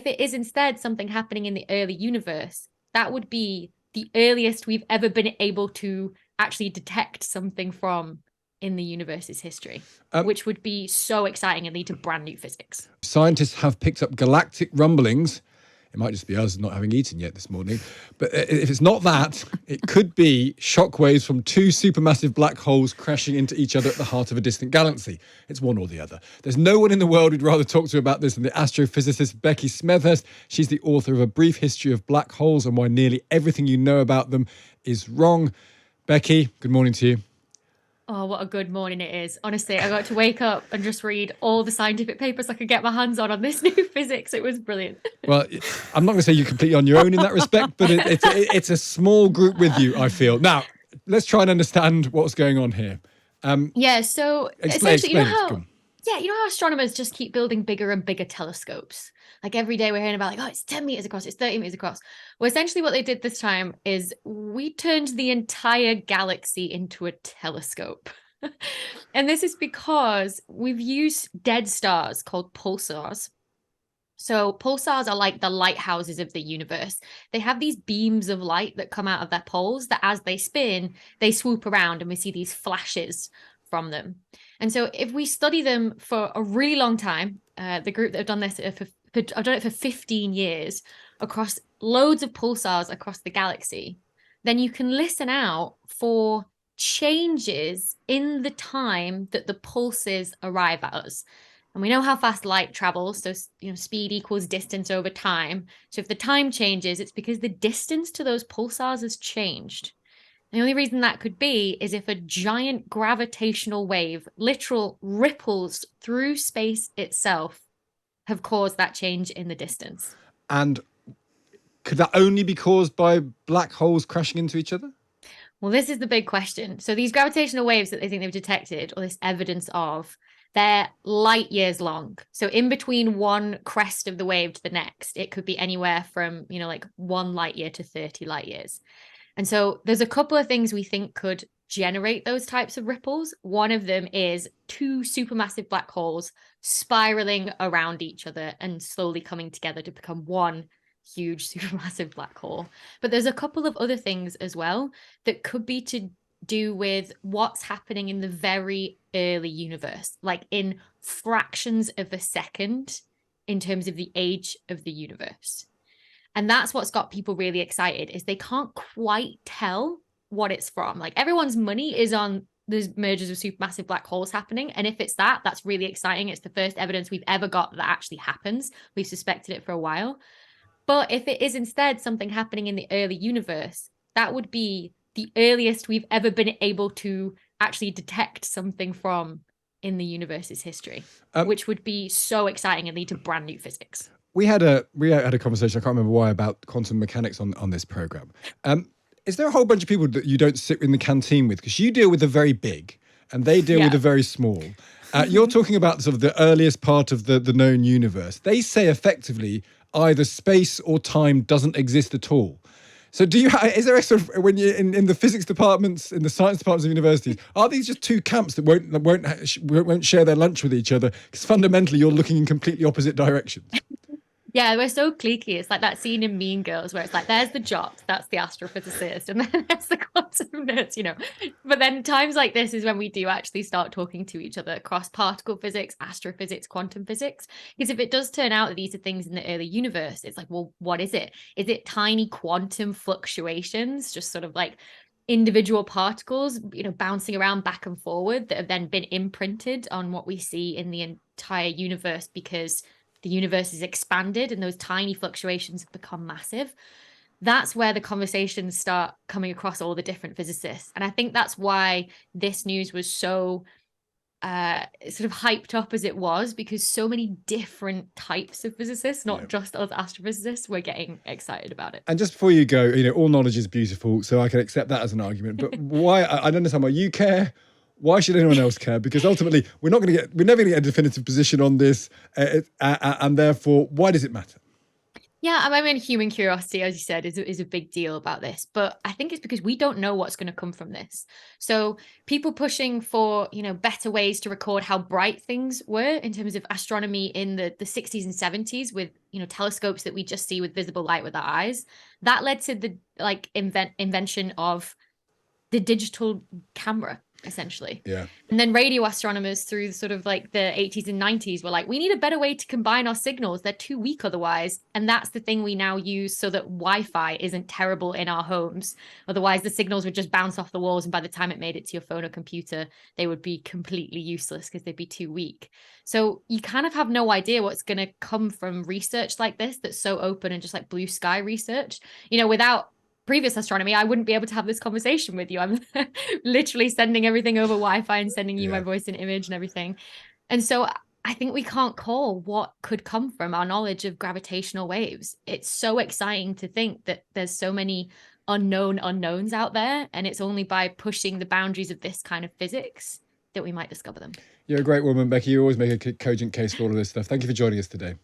if it is instead something happening in the early universe, that would be the earliest we've ever been able to actually detect something from in the universe's history, which would be so exciting and lead to brand new physics. Scientists have picked up galactic rumblings. It might just be us not having eaten yet this morning. But if it's not that, it could be shockwaves from two supermassive black holes crashing into each other at the heart of a distant galaxy. It's one or the other. There's no one in the world who'd rather talk to about this than the astrophysicist Becky Smethurst. She's the author of A Brief History of Black Holes and Why Nearly Everything You Know About Them is Wrong. Becky, good morning to you. Oh, what a good morning it is. Honestly, I got to wake up and just read all the scientific papers I could get my hands on this new physics. It was brilliant. Well, I'm not going to say you're completely on your own in that respect, but it's a small group with you, I feel. Now, let's try and understand what's going on here. So essentially, you know how astronomers just keep building bigger and bigger telescopes? Like every day we're hearing about it's 10 meters across, it's 30 meters across. Well, essentially what they did this time is we turned the entire galaxy into a telescope. And this is because we've used dead stars called pulsars. So pulsars are like the lighthouses of the universe. They have these beams of light that come out of their poles that as they spin, they swoop around and we see these flashes from them. And so if we study them for a really long time, the group that have done this I've done it for 15 years across loads of pulsars across the galaxy, then you can listen out for changes in the time that the pulses arrive at us. And we know how fast light travels. So, speed equals distance over time. So if the time changes, it's because the distance to those pulsars has changed. And the only reason that could be is if a giant gravitational wave, literal ripples through space itself, have caused that change in the distance. And could that only be caused by black holes crashing into each other? Well, this is the big question. So these gravitational waves that they think they've detected, or this evidence of, they're light years long. So in between one crest of the wave to the next, it could be anywhere from, 1 light year to 30 light years. And so there's a couple of things we think could generate those types of ripples. One of them is two supermassive black holes spiraling around each other and slowly coming together to become one huge supermassive black hole. But there's a couple of other things as well that could be to do with what's happening in the very early universe, like in fractions of a second in terms of the age of the universe. And that's what's got people really excited, is they can't quite tell what it's from. Like everyone's money is on the mergers of supermassive black holes happening. And if it's that, that's really exciting. It's the first evidence we've ever got that actually happens. We've suspected it for a while. But if it is instead something happening in the early universe, that would be the earliest we've ever been able to actually detect something from in the universe's history, which would be so exciting and lead to brand new physics. We had a conversation, I can't remember why, about quantum mechanics on this program. Is there a whole bunch of people that you don't sit in the canteen with? Because you deal with the very big and they deal with the very small. You're talking about sort of the earliest part of the known universe. They say effectively either space or time doesn't exist at all. So is there a sort of, when you're in the physics departments, in the science departments of universities, are these just two camps that won't share their lunch with each other? Because fundamentally you're looking in completely opposite directions. Yeah, we're so cliquey. It's like that scene in Mean Girls where it's like, there's the jocks, that's the astrophysicist, and then there's the quantum nerds, But then times like this is when we do actually start talking to each other across particle physics, astrophysics, quantum physics. Because if it does turn out that these are things in the early universe, it's like, well, what is it? Is it tiny quantum fluctuations, just sort of like individual particles, bouncing around back and forward that have then been imprinted on what we see in the entire universe because the universe is expanded and those tiny fluctuations have become massive? That's where the conversations start coming across all the different physicists. And I think that's why this news was so sort of hyped up as it was, because so many different types of physicists, not just us astrophysicists, were getting excited about it. And just before you go, all knowledge is beautiful, so I can accept that as an argument. But why, I don't understand why you care. Why should anyone else care? Because ultimately, we're never going to get a definitive position on this, and therefore, why does it matter? Yeah, I mean, human curiosity, as you said, is a big deal about this. But I think it's because we don't know what's going to come from this. So people pushing for, better ways to record how bright things were in terms of astronomy in the 60s and 70s with, telescopes that we just see with visible light with our eyes. That led to the invention of the digital camera, essentially. Yeah. And then radio astronomers through sort of like the 80s and 90s were like, we need a better way to combine our signals. They're too weak otherwise. And that's the thing we now use so that Wi-Fi isn't terrible in our homes. Otherwise, the signals would just bounce off the walls. And by the time it made it to your phone or computer, they would be completely useless because they'd be too weak. So you kind of have no idea what's going to come from research like this that's so open and just like blue sky research. Without previous astronomy, I wouldn't be able to have this conversation with you. I'm literally sending everything over Wi-Fi and sending you my voice and image and everything. And so I think we can't call what could come from our knowledge of gravitational waves. It's so exciting to think that there's so many unknown unknowns out there. And it's only by pushing the boundaries of this kind of physics that we might discover them. You're a great woman, Becky. You always make a cogent case for all of this stuff. Thank you for joining us today.